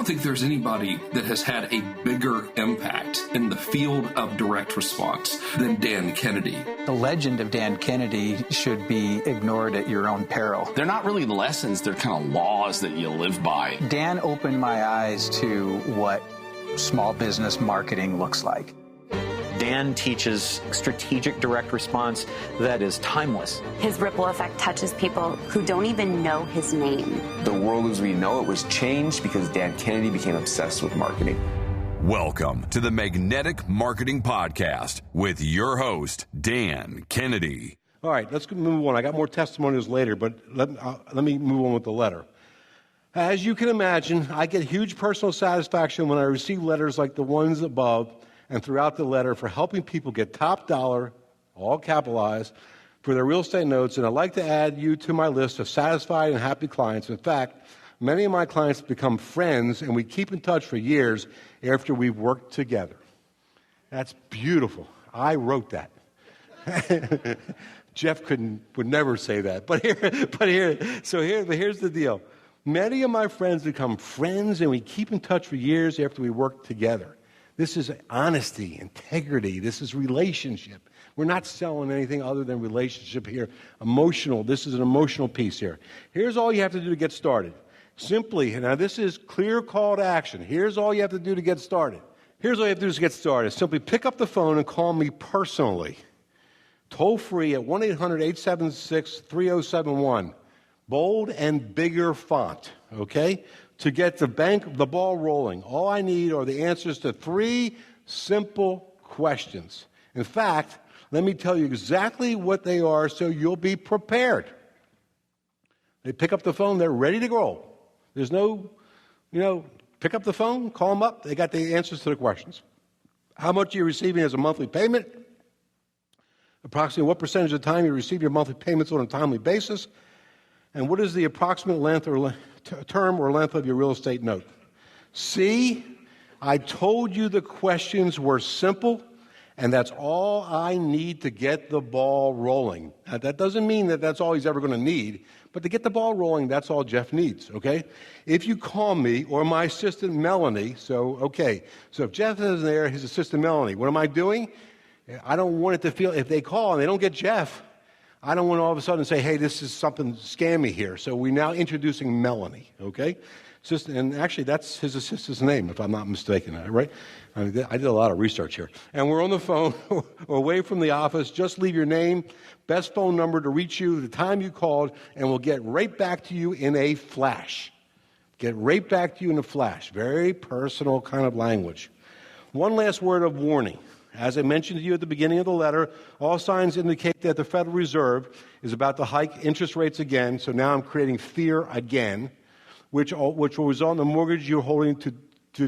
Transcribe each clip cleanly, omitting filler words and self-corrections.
think there's anybody that has had a bigger impact in the field of direct response than Dan Kennedy. The legend of Dan Kennedy should be ignored at your own peril. They're not really lessons, they're kind of laws that you live by. Dan opened my eyes to what small business marketing looks like. Dan teaches strategic direct response that is timeless. His ripple effect touches people who don't even know his name. The world as we know it was changed because Dan Kennedy became obsessed with marketing. Welcome to the Magnetic Marketing Podcast with your host, Dan Kennedy. All right, let's move on. I got more testimonials later, but let me move on with the letter. As you can imagine, I get huge personal satisfaction when I receive letters like the ones above and throughout the letter for helping people get top dollar, all capitalized, for their real estate notes. And I'd like to add you to my list of satisfied and happy clients. In fact, many of my clients become friends, and we keep in touch for years after we've worked together. That's beautiful. I wrote that. Jeff would never say that. Here's the deal. Many of my friends become friends, and we keep in touch for years after we work together. This is honesty, integrity. This is relationship. We're not selling anything other than relationship here. Emotional. This is an emotional piece here. Here's all you have to do to get started. Simply, now this is clear call to action. Here's all you have to do to get started. Here's all you have to do to get started. Simply pick up the phone and call me personally. Toll free at 1-800-876-3071. Bold and bigger font, okay? To get the ball rolling. All I need are the answers to 3 simple questions. In fact, let me tell you exactly what they are so you'll be prepared. They pick up the phone, they're ready to go. There's no, pick up the phone, call them up, they got the answers to the questions. How much are you receiving as a monthly payment? Approximately what percentage of the time you receive your monthly payments on a timely basis? And what is the approximate length or term or length of your real estate note? See, I told you the questions were simple, and that's all I need to get the ball rolling. Now, that doesn't mean that that's all he's ever going to need, but to get the ball rolling, that's all Jeff needs, okay? If you call me or my assistant Melanie, so if Jeff is there, his assistant Melanie, what am I doing? I don't want it to feel, if they call and they don't get Jeff, I don't want to all of a sudden say, hey, this is something scammy here. So we're now introducing Melanie, okay? And actually, that's his assistant's name, if I'm not mistaken, right? I did a lot of research here. And we're on the phone, away from the office. Just leave your name, best phone number to reach you, the time you called, and we'll get right back to you in a flash. Get right back to you in a flash. Very personal kind of language. One last word of warning. As I mentioned to you at the beginning of the letter, all signs indicate that the Federal Reserve is about to hike interest rates again, so now I'm creating fear again, which will result in the mortgage you're holding to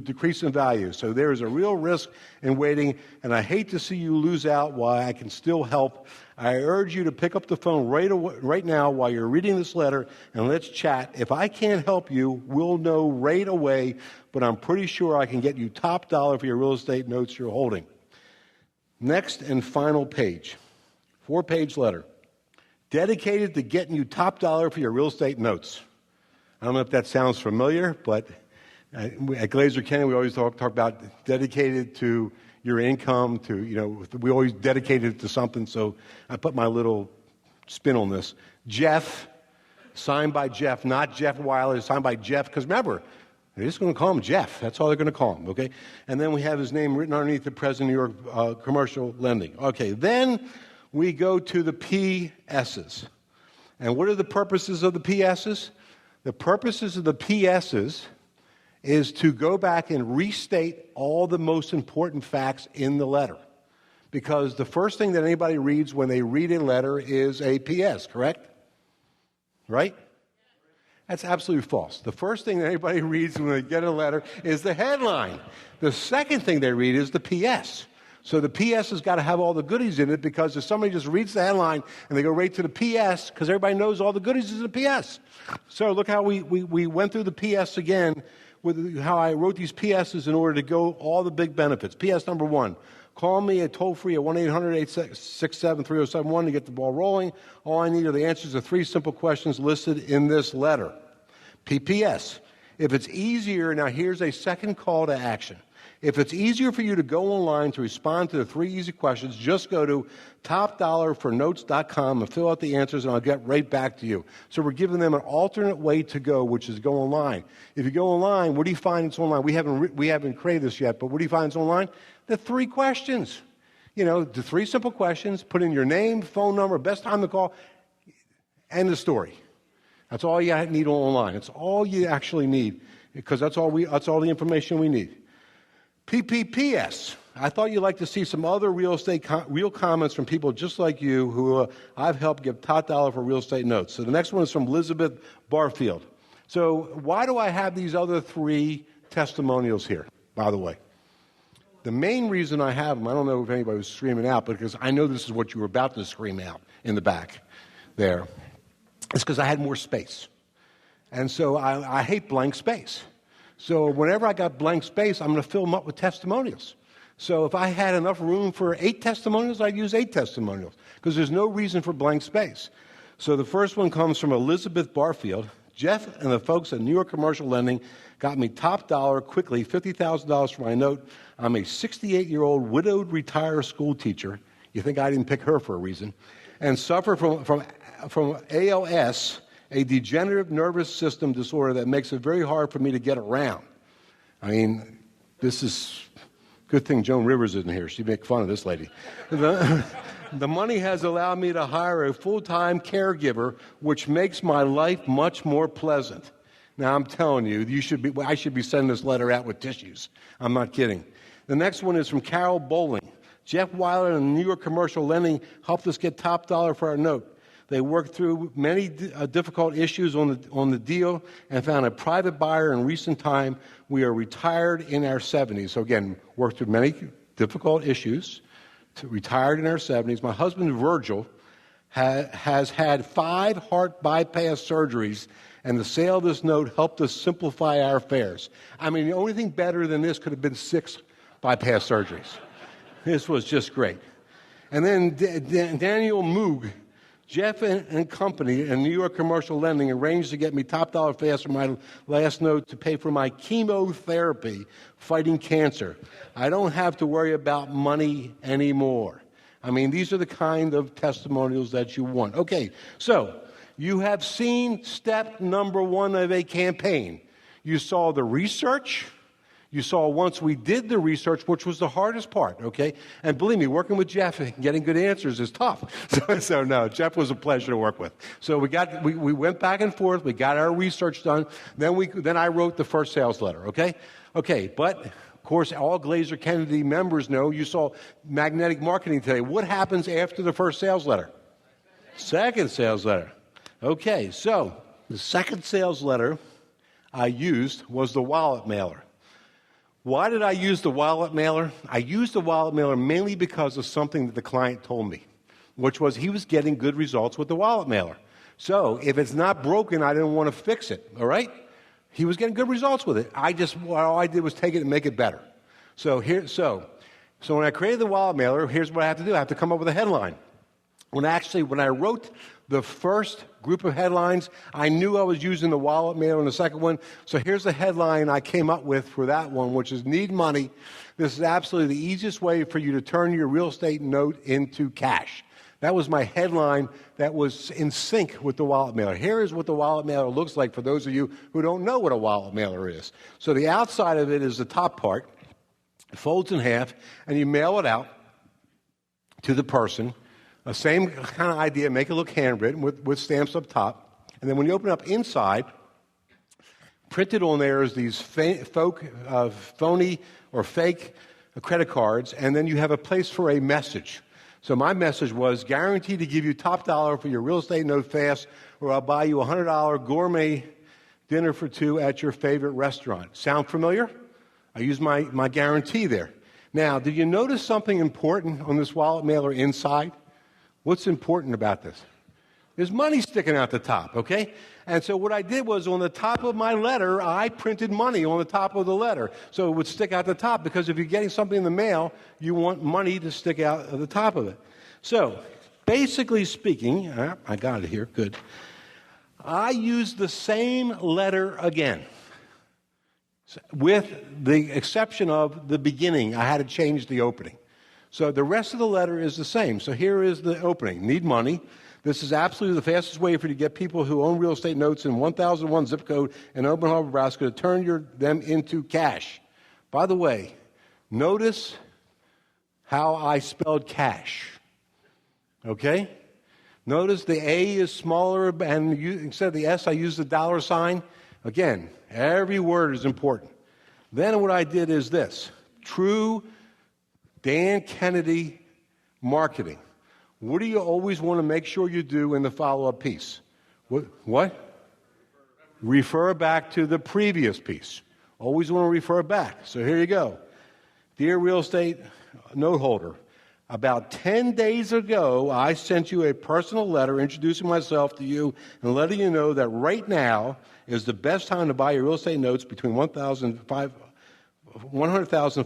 decrease in value. So there is a real risk in waiting, and I hate to see you lose out while I can still help. I urge you to pick up the phone right now while you're reading this letter, and let's chat. If I can't help you, we'll know right away, but I'm pretty sure I can get you top dollar for your real estate notes you're holding. Next and final page, 4-page letter, dedicated to getting you top dollar for your real estate notes. I don't know if that sounds familiar, but at Glazer Kennedy, we always talk about dedicated to your income, we always dedicated to something, so I put my little spin on this. Jeff, signed by Jeff, not Jeff Weiler, signed by Jeff, because remember, they're just going to call him Jeff. That's all they're going to call him, okay? And then we have his name written underneath the President of New York Commercial Lending. Okay, then we go to the PSs. And what are the purposes of the PSs? The purposes of the PSs is to go back and restate all the most important facts in the letter. Because the first thing that anybody reads when they read a letter is a PS, correct? Right? That's absolutely false. The first thing that anybody reads when they get a letter is the headline. The second thing they read is the PS. So the PS has got to have all the goodies in it, because if somebody just reads the headline and they go right to the PS, because everybody knows all the goodies is in the PS. So look how we went through the PS again, with how I wrote these PSs in order to go all the big benefits. PS number 1, call me at toll-free at 1-800-867-3071 to get the ball rolling. All I need are the answers to 3 simple questions listed in this letter. PPS, If it's easier, now here's a second call to action. If it's easier for you to go online to respond to the 3 easy questions, just go to topdollarfornotes.com and fill out the answers, and I'll get right back to you. So we're giving them an alternate way to go, which is go online. If you go online, what do you find it's online? We haven't created this yet, but what do you find it's online? The 3 questions. The 3 simple questions. Put in your name, phone number, best time to call, and the story. That's all you need online. It's all you actually need, because that's all the information we need. PPPS. I thought you'd like to see some other real comments from people just like you who I've helped give top dollar for real estate notes. So the next one is from Elizabeth Barfield. So why do I have these other 3 testimonials here, by the way? The main reason I have them, I don't know if anybody was screaming out, but because I know this is what you were about to scream out in the back there, is because I had more space. And so I hate blank space. So whenever I got blank space, I'm going to fill them up with testimonials. So if I had enough room for 8 testimonials, I'd use 8 testimonials, because there's no reason for blank space. So the first one comes from Elizabeth Barfield. Jeff and the folks at New York Commercial Lending got me top dollar quickly, $50,000 for my note. I'm a 68-year-old widowed retired school teacher. You think I didn't pick her for a reason. And suffer from ALS, a degenerative nervous system disorder that makes it very hard for me to get around. I mean, this is good thing Joan Rivers isn't here. She'd make fun of this lady. The money has allowed me to hire a full-time caregiver, which makes my life much more pleasant. Now, I'm telling you, I should be sending this letter out with tissues. I'm not kidding. The next one is from Carol Bowling. Jeff Weiler and New York Commercial Lending helped us get top dollar for our note. They worked through many difficult issues on the deal and found a private buyer in recent time. We are retired in our 70s. So again, worked through many difficult issues. Retired in our 70s. My husband, Virgil, has had 5 heart bypass surgeries, and the sale of this note helped us simplify our affairs. I mean, the only thing better than this could have been 6 bypass surgeries. This was just great. And then Daniel Moog, Jeff and company and New York Commercial Lending arranged to get me top dollar fast for my last note to pay for my chemotherapy fighting cancer. I don't have to worry about money anymore. I mean, these are the kind of testimonials that you want. Okay, so you have seen step number 1 of a campaign. You saw the research. You saw once we did the research, which was the hardest part, okay? And believe me, working with Jeff and getting good answers is tough. So no, Jeff was a pleasure to work with. So we went back and forth. We got our research done. Then I wrote the first sales letter, okay? Okay, but of course, all Glazer Kennedy members know you saw magnetic marketing today. What happens after the first sales letter? Second sales letter. Okay, so the second sales letter I used was the wallet mailer. Why did I use the wallet mailer? I used the wallet mailer mainly because of something that the client told me, which was he was getting good results with the wallet mailer. So if it's not broken, I didn't want to fix it, all right? He was getting good results with it. All I did was take it and make it better. So when I created the wallet mailer, here's what I have to do. I have to come up with a headline. When I wrote the first group of headlines, I knew I was using the wallet mailer in the second one. So here's the headline I came up with for that one, which is need money. This is absolutely the easiest way for you to turn your real estate note into cash. That was my headline that was in sync with the wallet mailer. Here is what the wallet mailer looks like for those of you who don't know what a wallet mailer is. So the outside of it is the top part. It folds in half, and you mail it out to the person. The same kind of idea, make it look handwritten with stamps up top. And then when you open up inside, printed on there is these phony or fake credit cards, and then you have a place for a message. So my message was, guaranteed to give you top dollar for your real estate note fast, or I'll buy you a $100 gourmet dinner for 2 at your favorite restaurant. Sound familiar? I used my guarantee there. Now, did you notice something important on this wallet mailer inside? What's important about this? There's money sticking out the top, okay? And so what I did was on the top of my letter, I printed money on the top of the letter. So it would stick out the top, because if you're getting something in the mail, you want money to stick out of the top of it. So basically speaking, I got it here, good. I used the same letter again. with the exception of the beginning. I had to change the opening. So the rest of the letter is the same. So here is the opening. Need money. This is absolutely the fastest way for you to get people who own real estate notes in 1001 zip code in Omaha, Nebraska to turn them into cash. By the way, notice how I spelled cash. Okay? Notice the A is smaller, and instead of the S, I used the dollar sign. Again, every word is important. Then what I did is this. True Dan Kennedy marketing. What do you always want to make sure you do in the follow-up piece? What? Refer back to the previous piece. Always want to refer back. So here you go. Dear real estate note holder, about 10 days ago, I sent you a personal letter introducing myself to you and letting you know that right now is the best time to buy your real estate notes between $100,000 and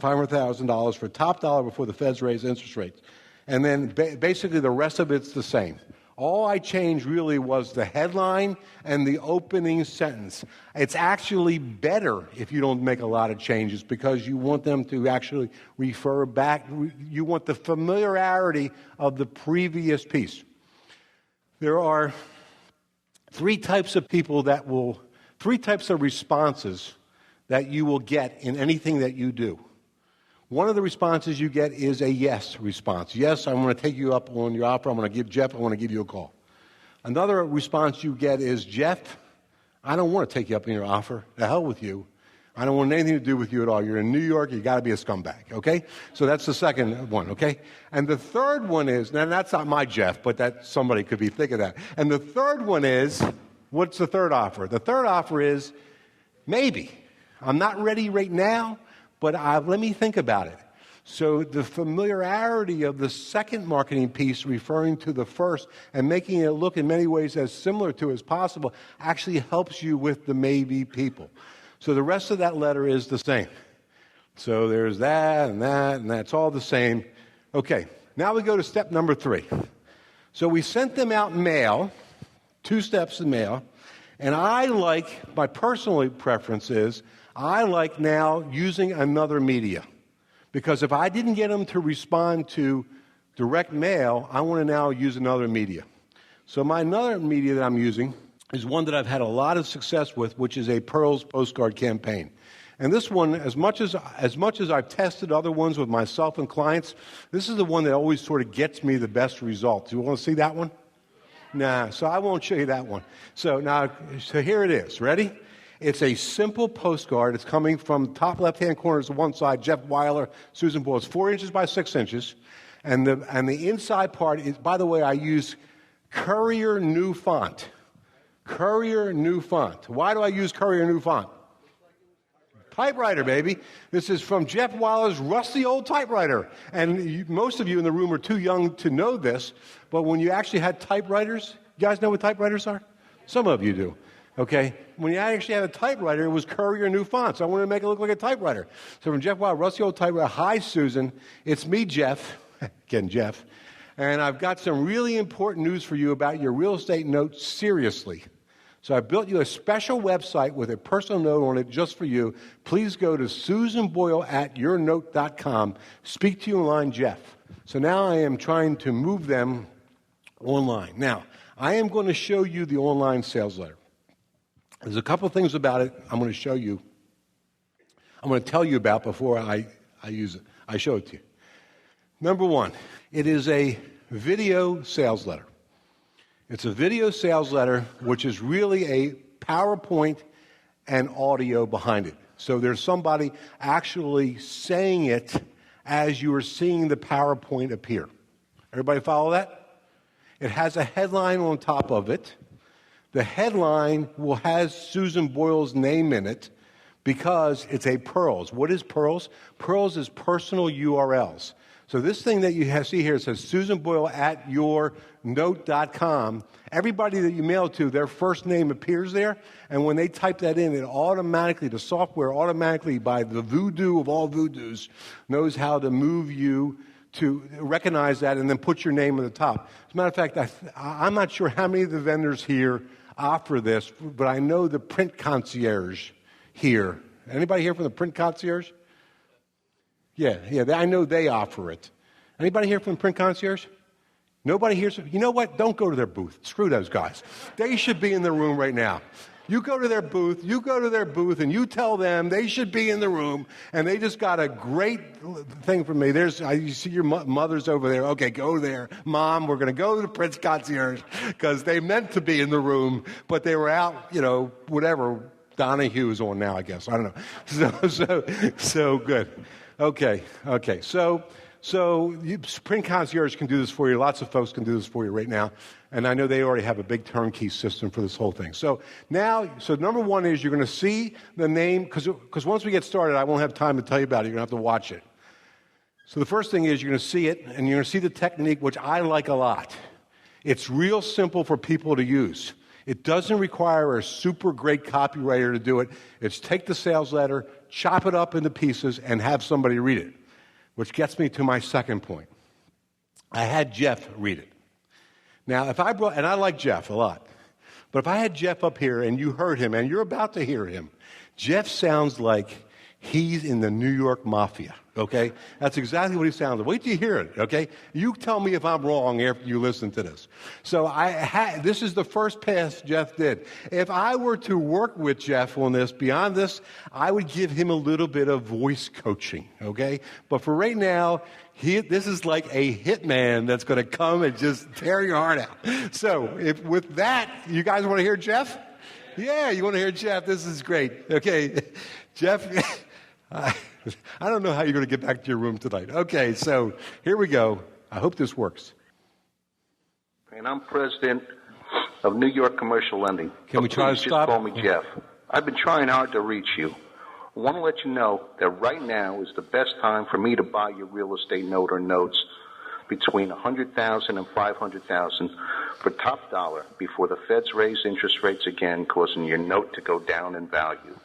$500,000 for top dollar before the Feds raise interest rates. And then basically the rest of it's the same. All I changed really was the headline and the opening sentence. It's actually better if you don't make a lot of changes because you want them to actually refer back. You want the familiarity of the previous piece. There are three types of responses that you will get in anything that you do. One of the responses you get is a yes response. Yes, I'm going to take you up on your offer. I want to give you a call. Another response you get is, Jeff, I don't want to take you up on your offer. The hell with you. I don't want anything to do with you at all. You're in New York. You got to be a scumbag, okay? So that's the second one, okay? And the third one is, now that's not my Jeff, but that somebody could be thinking that. And the third one is, what's the third offer? The third offer is, maybe. I'm not ready right now, but let me think about it. So the familiarity of the second marketing piece referring to the first and making it look in many ways as similar to as possible actually helps you with the maybe people. So the rest of that letter is the same. So there's that and that, and that's all the same. Okay, now we go to step number 3. So we sent them out in mail, 2 steps in mail, and my personal preference is, I like now using another media. Because if I didn't get them to respond to direct mail, I want to now use another media. So my another media that I'm using is one that I've had a lot of success with, which is a Pearls postcard campaign. And this one, as much as I've tested other ones with myself and clients, this is the one that always sort of gets me the best results. You want to see that one? Nah, so I won't show you that one. So here it is. Ready? It's a simple postcard. It's coming from the top left-hand corner to one side, Jeff Weiler, Susan Boyle. It's 4 inches by 6 inches. And the inside part is, by the way, I use Courier New Font. Courier New Font. Why do I use Courier New Font? Typewriter, baby. This is from Jeff Weiler's rusty old typewriter. And most of you in the room are too young to know this, but when you actually had typewriters, you guys know what typewriters are? Some of you do. Okay? When you actually had a typewriter, it was Courier New Font. So I wanted to make it look like a typewriter. So from Jeff Weiler, rusty old typewriter. Hi, Susan. It's me, Jeff. Again, Jeff. And I've got some really important news for you about your real estate note, seriously. So I built you a special website with a personal note on it just for you. Please go to susanboyle@yournote.com. Speak to you online, Jeff. So now I am trying to move them online. Now, I am going to show you the online sales letter. There's a couple things about it I'm going to show you. I'm going to tell you about before I use it. I show it to you. Number 1, it is a video sales letter. It's a video sales letter, which is really a PowerPoint and audio behind it. So there's somebody actually saying it as you are seeing the PowerPoint appear. Everybody follow that? It has a headline on top of it. The headline has Susan Boyle's name in it because it's a Pearls. What is Pearls? Pearls is personal URLs. So this thing that you see here says susanboyle@yournote.com. Everybody that you mail to, their first name appears there, and when they type that in, the software automatically, by the voodoo of all voodoos, knows how to move you to recognize that and then put your name at the top. As a matter of fact, I'm not sure how many of the vendors here offer this, but I know the print concierge here Anybody here from the print concierge? Yeah, I know they offer it. Anybody here from the print concierge? Nobody here? You know what? Don't go to their booth. Screw those guys. They should be in the room right now. You go to their booth, and you tell them they should be in the room, and they just got a great thing from me. You see your mother's over there. Okay, go there. Mom, we're going to go to the Prince Concierge because they meant to be in the room, but they were out, whatever. Donahue is on now, I guess. I don't know. So good. Okay. So print concierge can do this for you. Lots of folks can do this for you right now. And I know they already have a big turnkey system for this whole thing. So number one is you're going to see the name, because once we get started, I won't have time to tell you about it. You're going to have to watch it. So the first thing is you're going to see it, and you're going to see the technique, which I like a lot. It's real simple for people to use. It doesn't require a super great copywriter to do it. It's take the sales letter, chop it up into pieces, and have somebody read it, which gets me to my second point. I had Jeff read it. Now, and I like Jeff a lot, but if I had Jeff up here and you heard him, and you're about to hear him, Jeff sounds like he's in the New York Mafia, okay? That's exactly what he sounds like. Wait till you hear it, okay? You tell me if I'm wrong after you listen to this. So this is the first pass Jeff did. If I were to work with Jeff on this, beyond this, I would give him a little bit of voice coaching, okay? But for right now, this is like a hitman that's going to come and just tear your heart out. So with that, you guys want to hear Jeff? Yeah, you want to hear Jeff? This is great. Okay, Jeff, I don't know how you're going to get back to your room tonight. Okay, so here we go. I hope this works. And I'm president of New York Commercial Lending. Can we try to stop? Just call me Jeff. I've been trying hard to reach you. I want to let you know that right now is the best time for me to buy your real estate note or notes between $100,000 and $500,000 for top dollar before the feds raise interest rates again, causing your note to go down in value.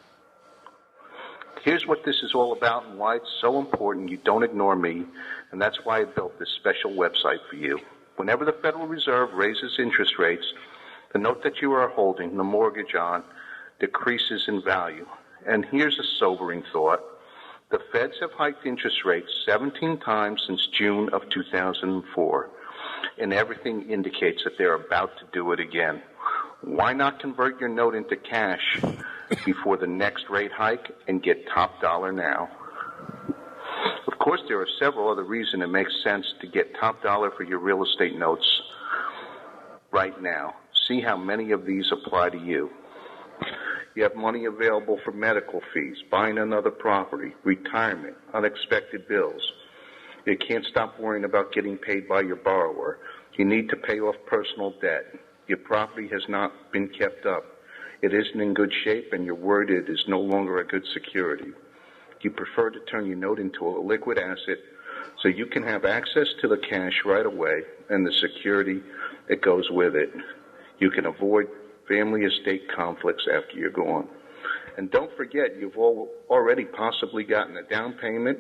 Here's what this is all about and why it's so important you don't ignore me, and that's why I built this special website for you. Whenever the Federal Reserve raises interest rates, the note that you are holding the mortgage on decreases in value. And here's a sobering thought. The feds have hiked interest rates 17 times since June of 2004, and everything indicates that they're about to do it again. Why not convert your note into cash before the next rate hike and get top dollar now? Of course, there are several other reasons it makes sense to get top dollar for your real estate notes right now. See how many of these apply to you. You have money available for medical fees, buying another property, retirement, unexpected bills. You can't stop worrying about getting paid by your borrower. You need to pay off personal debt. Your property has not been kept up. It isn't in good shape, and you're worried it is no longer a good security. You prefer to turn your note into a liquid asset so you can have access to the cash right away and the security that goes with it. You can avoid family estate conflicts after you're gone. And don't forget, you've already possibly gotten a down payment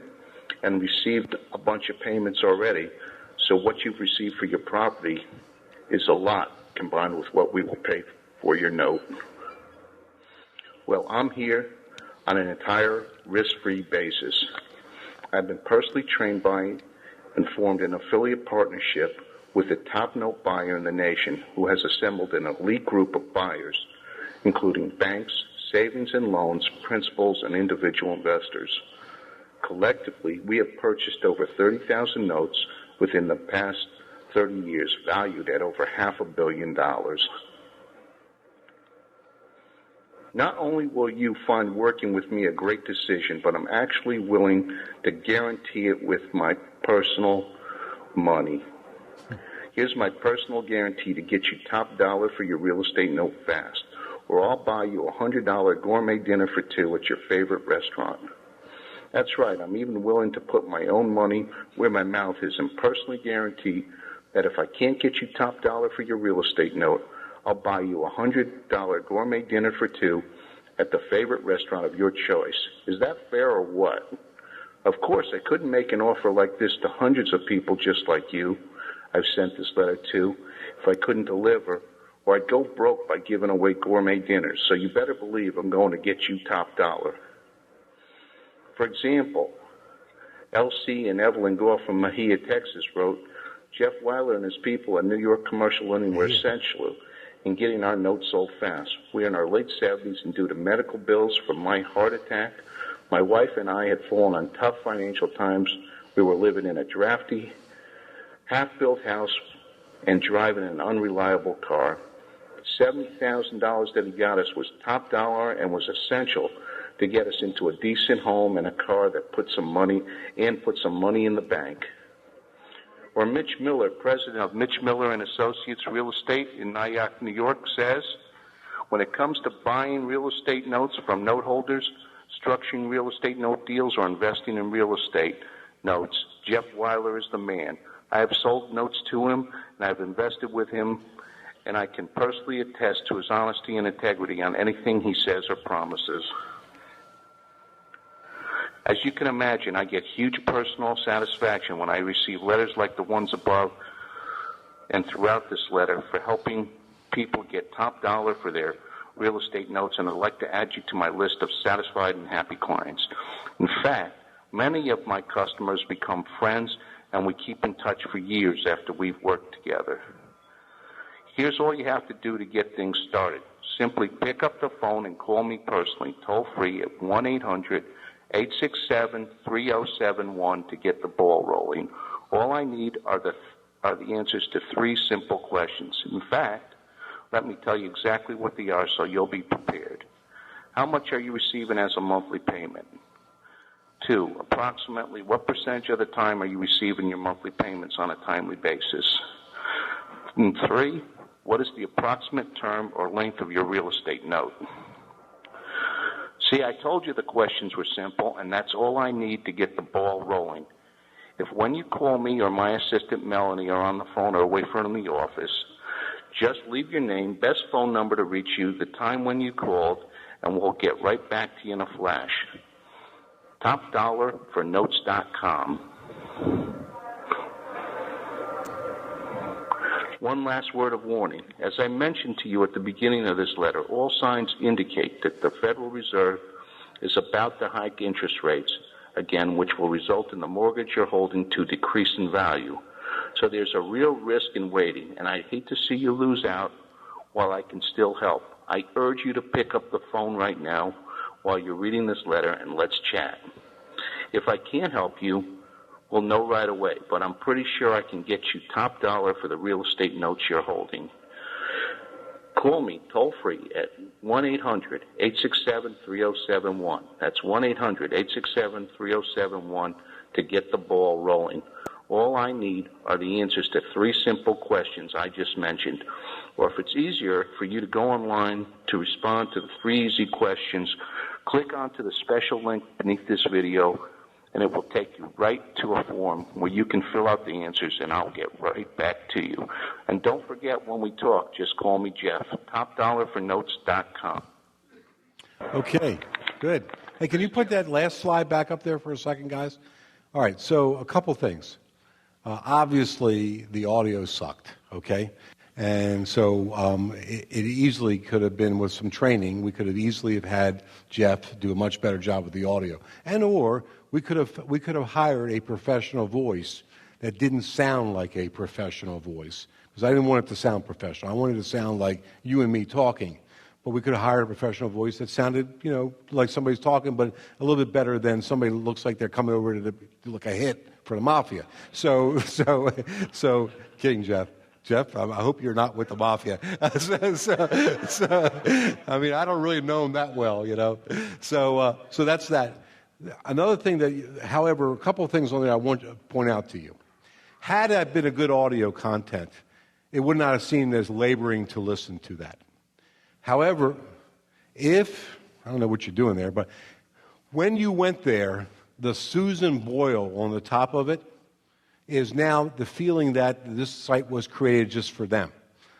and received a bunch of payments already. So what you've received for your property is a lot combined with what we will pay for your note. Well, I'm here on an entire risk-free basis. I've been personally trained by and formed an affiliate partnership with the top note buyer in the nation, who has assembled an elite group of buyers, including banks, savings and loans, principals, and individual investors. Collectively, we have purchased over 30,000 notes within the past 30 years, valued at over $500 million. Not only will you find working with me a great decision, but I'm actually willing to guarantee it with my personal money. Here's my personal guarantee to get you top dollar for your real estate note fast, or I'll buy you a $100 gourmet dinner for two at your favorite restaurant. That's right, I'm even willing to put my own money where my mouth is and personally guarantee that if I can't get you top dollar for your real estate note, I'll buy you a $100 gourmet dinner for two at the favorite restaurant of your choice. Is that fair or what? Of course, I couldn't make an offer like this to hundreds of people just like you I've sent this letter to if I couldn't deliver, or I'd go broke by giving away gourmet dinners. So you better believe I'm going to get you top dollar. For example, L.C. and Evelyn Gore from Mahia, Texas wrote, Jeff Weiler and his people at New York Commercial Lending were essential in getting our notes sold fast. We are in our late 70s, and due to medical bills from my heart attack, my wife and I had fallen on tough financial times. We were living in a drafty, half-built house and driving an unreliable car. $70,000 that he got us was top dollar and was essential to get us into a decent home and a car that put some money in the bank. Or Mitch Miller, president of Mitch Miller and Associates Real Estate in Nyack, New York, says, when it comes to buying real estate notes from note holders, structuring real estate note deals, or investing in real estate notes, Jeff Weiler is the man. I have sold notes to him, and I've invested with him, and I can personally attest to his honesty and integrity on anything he says or promises. As you can imagine, I get huge personal satisfaction when I receive letters like the ones above and throughout this letter for helping people get top dollar for their real estate notes, and I'd like to add you to my list of satisfied and happy clients. In fact, many of my customers become friends, and we keep in touch for years after we've worked together. Here's all you have to do to get things started. Simply pick up the phone and call me personally, toll-free at 1-800-867-3071 to get the ball rolling. All I need are the answers to 3 simple questions. In fact, let me tell you exactly what they are so you'll be prepared. How much are you receiving as a monthly payment? 2, approximately what percentage of the time are you receiving your monthly payments on a timely basis? And 3, what is the approximate term or length of your real estate note? See, I told you the questions were simple, and that's all I need to get the ball rolling. If when you call me or my assistant Melanie are on the phone or away from the office, just leave your name, best phone number to reach you, the time when you called, and we'll get right back to you in a flash. TopDollarForNotes.com. One last word of warning. As I mentioned to you at the beginning of this letter, all signs indicate that the Federal Reserve is about to hike interest rates again, which will result in the mortgage you're holding to decrease in value. So there's a real risk in waiting, and I hate to see you lose out while I can still help. I urge you to pick up the phone right now while you're reading this letter, and let's chat. If I can't help you, we'll know right away, but I'm pretty sure I can get you top dollar for the real estate notes you're holding. Call me toll-free at 1-800-867-3071. That's 1-800-867-3071 to get the ball rolling. All I need are the answers to 3 simple questions I just mentioned. Or if it's easier for you to go online to respond to the 3 easy questions, click onto the special link beneath this video, and it will take you right to a form where you can fill out the answers, and I'll get right back to you. And don't forget, when we talk, just call me Jeff. TopDollarForNotes.com. Okay, good. Hey, can you put that last slide back up there for a second, guys? All right, so a couple things. Obviously, the audio sucked, okay? And so it easily could have been with some training. We could have easily have had Jeff do a much better job with the audio. And or we could have hired a professional voice that didn't sound like a professional voice. Because I didn't want it to sound professional. I wanted it to sound like you and me talking. But we could have hired a professional voice that sounded, like somebody's talking, but a little bit better than somebody who looks like they're coming over to look a hit for the mafia. So kidding, Jeff. Jeff, I hope you're not with the mafia. I mean, I don't really know him that well, So that's that. Another thing that, however, a couple of things on there I want to point out to you. Had that been a good audio content, it would not have seemed as laboring to listen to that. However, I don't know what you're doing there, but when you went there, the Susan Boyle on the top of it is now the feeling that this site was created just for them.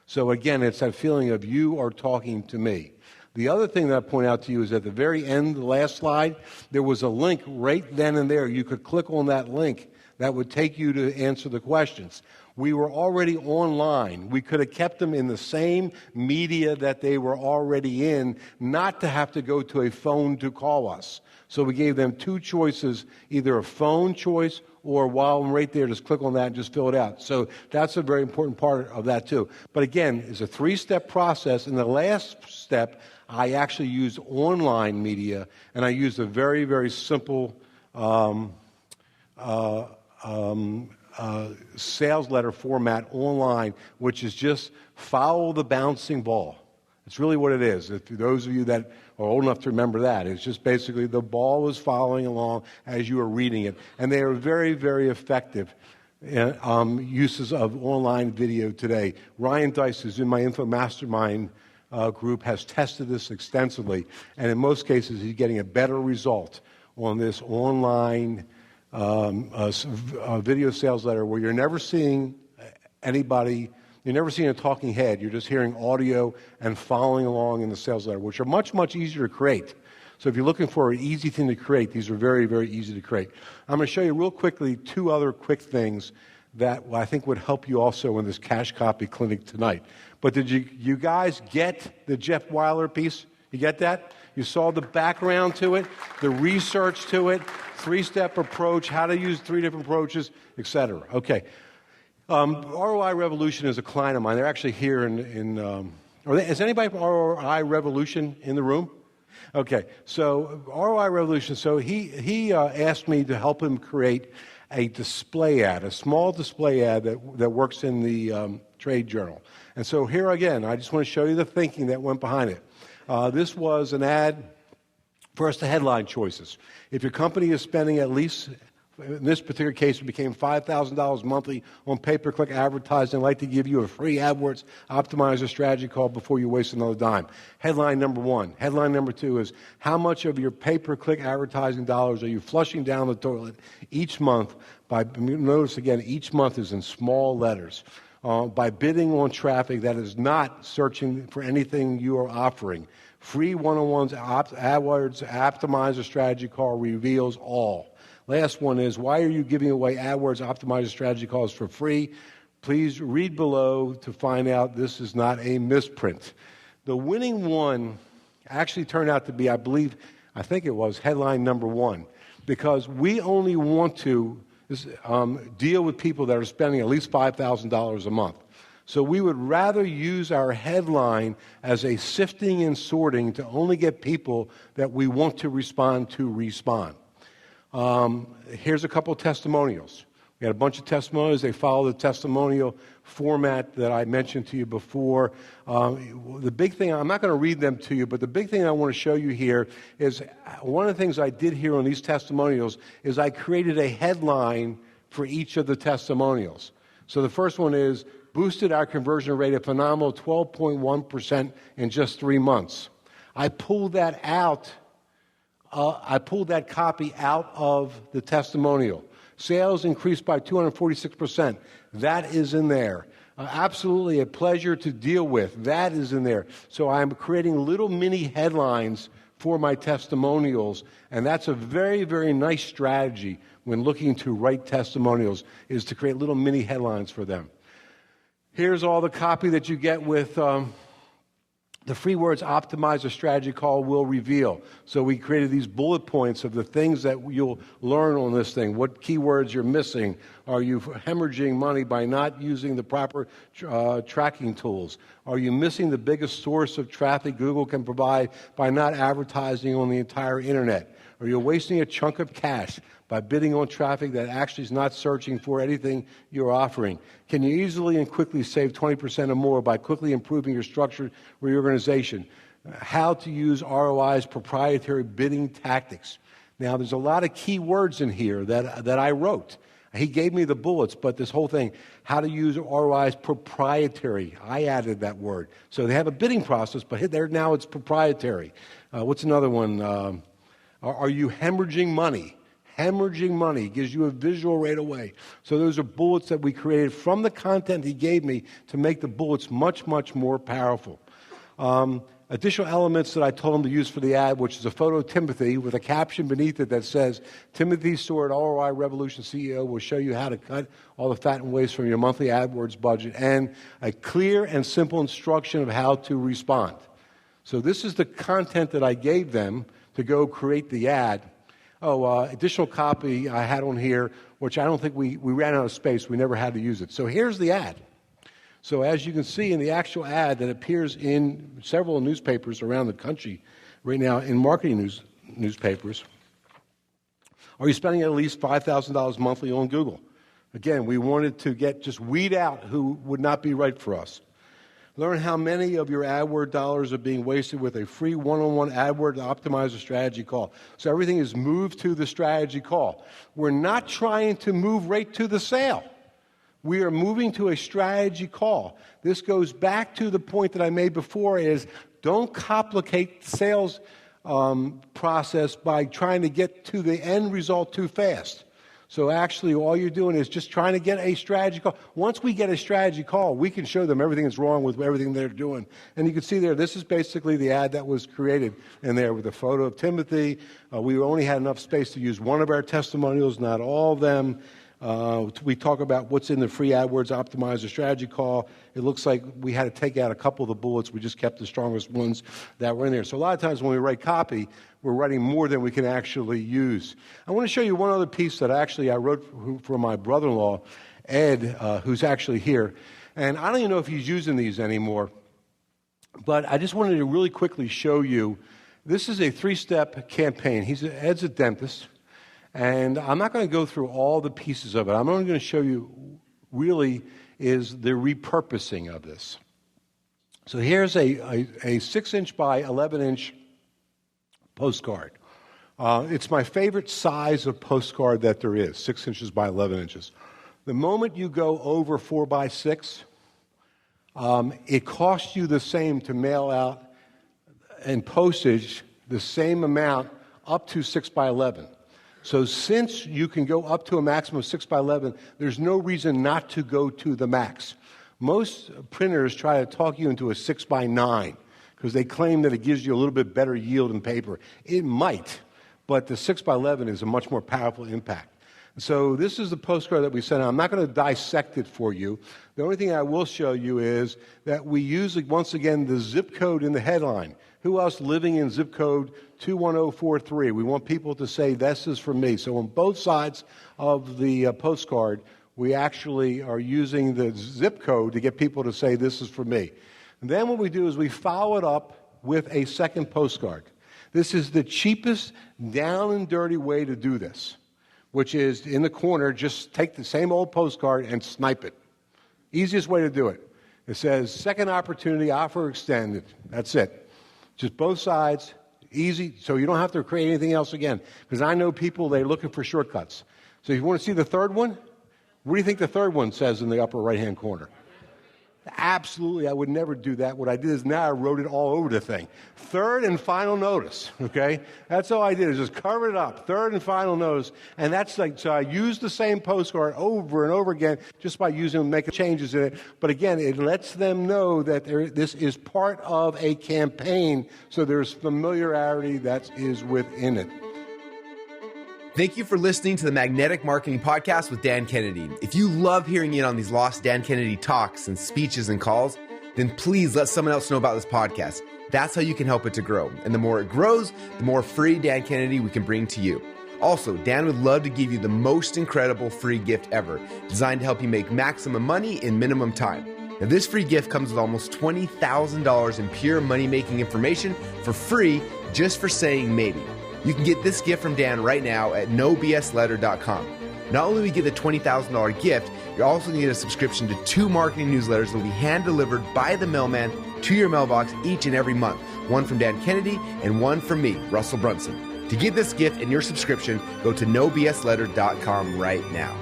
So again, it's that feeling of you are talking to me. The other thing that I point out to you is at the very end, the last slide, there was a link right then and there. You could click on that link. That would take you to answer the questions. We were already online. We could have kept them in the same media that they were already in, not to have to go to a phone to call us. So we gave them two choices, either a phone choice or while I'm right there, just click on that and just fill it out. So that's a very important part of that too. But again, it's a 3-step process. In the last step, I actually used online media, and I used a very, very simple sales letter format online, which is just follow the bouncing ball. It's really what it is. If those of you that are old enough to remember that, it's just basically the ball is following along as you are reading it. And they are very, very effective uses of online video today. Ryan Dice, who's in my Info Mastermind group, has tested this extensively, and in most cases he's getting a better result on this online video sales letter where you're never seeing anybody, you're never seeing a talking head, you're just hearing audio and following along in the sales letter, which are much, much easier to create. So if you're looking for an easy thing to create, these are very, very easy to create. I'm going to show you real quickly 2 other quick things that I think would help you also in this cash copy clinic tonight. But did you guys get the Jeff Weiler piece? You get that? You saw the background to it, the research to it, 3-step approach, how to use 3 different approaches, etc. Okay. ROI Revolution is a client of mine. They're actually here is anybody from ROI Revolution in the room? Okay. So ROI Revolution, so he asked me to help him create a display ad, a small display ad that works in the trade journal. And so here again, I just want to show you the thinking that went behind it. This was an ad. First, the headline choices. If your company is spending at least, in this particular case, it became $5,000 monthly on pay-per-click advertising, I'd like to give you a free AdWords optimizer strategy call before you waste another dime. Headline number 1. Headline number 2 is, how much of your pay-per-click advertising dollars are you flushing down the toilet each month? Notice again, each month is in small letters. By bidding on traffic that is not searching for anything you are offering. Free one-on-ones, AdWords Optimizer Strategy Call reveals all. Last one is, why are you giving away AdWords Optimizer Strategy Calls for free? Please read below to find out this is not a misprint. The winning one actually turned out to be, I think it was headline number 1, because we only want to deal with people that are spending at least $5,000 a month. So we would rather use our headline as a sifting and sorting to only get people that we want to respond. Here's a couple of testimonials. We had a bunch of testimonials. They follow the testimonial format that I mentioned to you before. The big thing, I'm not going to read them to you, but the big thing I want to show you here is one of the things I did here on these testimonials is I created a headline for each of the testimonials. So the first one is, boosted our conversion rate a phenomenal 12.1% in just 3 months. I pulled that out. I pulled that copy out of the testimonial. Sales increased by 246%. That is in there. Absolutely a pleasure to deal with. That is in there. So I'm creating little mini headlines for my testimonials, and that's a very, very nice strategy when looking to write testimonials, is to create little mini headlines for them. Here's all the copy that you get with the free words optimizer strategy call will reveal. So we created these bullet points of the things that you'll learn on this thing. What keywords you're missing. Are you hemorrhaging money by not using the proper tracking tools? Are you missing the biggest source of traffic Google can provide by not advertising on the entire internet? Are you wasting a chunk of cash by bidding on traffic that actually is not searching for anything you're offering? Can you easily and quickly save 20% or more by quickly improving your structure or your organization? How to use ROI's proprietary bidding tactics. Now, there's a lot of key words in here that I wrote. He gave me the bullets, but this whole thing, how to use ROI's proprietary, I added that word. So they have a bidding process, but there now it's proprietary. What's another one? Are you hemorrhaging money? Hemorrhaging money gives you a visual right away. So those are bullets that we created from the content he gave me to make the bullets much, much more powerful. additional elements that I told him to use for the ad, which is a photo of Timothy with a caption beneath it that says, Timothy Stewart, ROI Revolution CEO, will show you how to cut all the fat and waste from your monthly AdWords budget, and a clear and simple instruction of how to respond. So this is the content that I gave them to go create the ad. Additional copy I had on here, which I don't think we ran out of space. We never had to use it. So here's the ad. So as you can see in the actual ad that appears in several newspapers around the country right now, in marketing newspapers, are you spending at least $5,000 monthly on Google? Again, we wanted to just weed out who would not be right for us. Learn how many of your AdWord dollars are being wasted with a free one-on-one AdWord Optimizer strategy call. So everything is moved to the strategy call. We're not trying to move right to the sale. We are moving to a strategy call. This goes back to the point that I made before, is don't complicate the sales process by trying to get to the end result too fast. So actually all you're doing is just trying to get a strategy call. Once we get a strategy call, we can show them everything that's wrong with everything they're doing. And you can see there, this is basically the ad that was created in there with a photo of Timothy. We only had enough space to use one of our testimonials, not all of them. We talk about what's in the free AdWords Optimizer strategy call. It looks like we had to take out a couple of the bullets. We just kept the strongest ones that were in there. So a lot of times when we write copy, we're writing more than we can actually use. I want to show you one other piece that I wrote for my brother-in-law, Ed, who's actually here. And I don't even know if he's using these anymore, but I just wanted to really quickly show you. This is a 3-step campaign. Ed's a dentist. And I'm not going to go through all the pieces of it. I'm only going to show you really is the repurposing of this. So here's a 6-inch by 11-inch postcard. It's my favorite size of postcard that there is, 6 inches by 11 inches. The moment you go over 4 by 6, it costs you the same to mail out and postage the same amount up to 6 by 11. So since you can go up to a maximum of 6 by 11, there's no reason not to go to the max. Most printers try to talk you into a 6 by 9 because they claim that it gives you a little bit better yield in paper. It might, but the 6 by 11 is a much more powerful impact. So this is the postcard that we sent out. I'm not going to dissect it for you. The only thing I will show you is that we use, once again, the zip code in the headline. Who else living in zip code 21043? We want people to say, this is for me. So on both sides of the postcard, we actually are using the zip code to get people to say, this is for me. And then what we do is we follow it up with a second postcard. This is the cheapest, down and dirty way to do this, which is in the corner, just take the same old postcard and snipe it. Easiest way to do it. It says, second opportunity, offer extended. That's it. Just both sides, easy, so you don't have to create anything else again. Because I know people, they're looking for shortcuts. So if you want to see the third one, what do you think the third one says in the upper right-hand corner? Absolutely, I would never do that. What I did is now I wrote it all over the thing. Third and final notice, okay? That's all I did is just cover it up. Third and final notice. And that's like, so I used the same postcard over and over again just by using them, making changes in it. But again, it lets them know that this is part of a campaign, so there's familiarity that is within it. Thank you for listening to the Magnetic Marketing Podcast with Dan Kennedy. If you love hearing in on these lost Dan Kennedy talks and speeches and calls, then please let someone else know about this podcast. That's how you can help it to grow. And the more it grows, the more free Dan Kennedy we can bring to you. Also, Dan would love to give you the most incredible free gift ever, designed to help you make maximum money in minimum time. Now, this free gift comes with almost $20,000 in pure money-making information for free just for saying maybe. You can get this gift from Dan right now at nobsletter.com. Not only will you get the $20,000 gift, you're also going to get a subscription to 2 marketing newsletters that will be hand-delivered by the mailman to your mailbox each and every month. One from Dan Kennedy and one from me, Russell Brunson. To get this gift and your subscription, go to nobsletter.com right now.